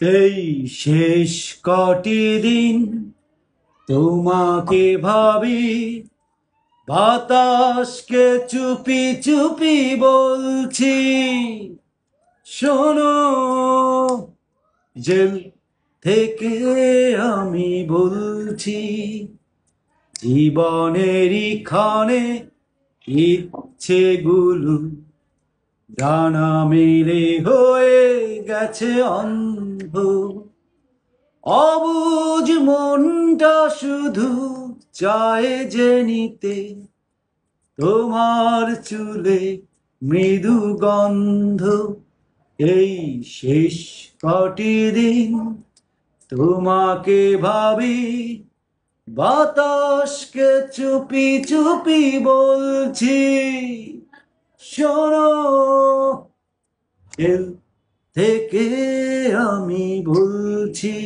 এই শেষ কটি দিন তোমাকে ভাবি, বাতাসকে চুপি চুপি বলছি, শোনো, জেল থেকে আমি বলছি, জীবনেরই ক্ষণে ইচ্ছেগুলো ডানা মেলে হয়ে গেছে অন্ধ। অবুঝ মনটা শুধু চায় যে নিতে তোমার চুলে মৃদু গন্ধ। এই শেষ কটি দিন তোমাকে ভাবি, বাতাসকে চুপি চুপি বলছি, শোনো, জেল থেকে আমি বলছি।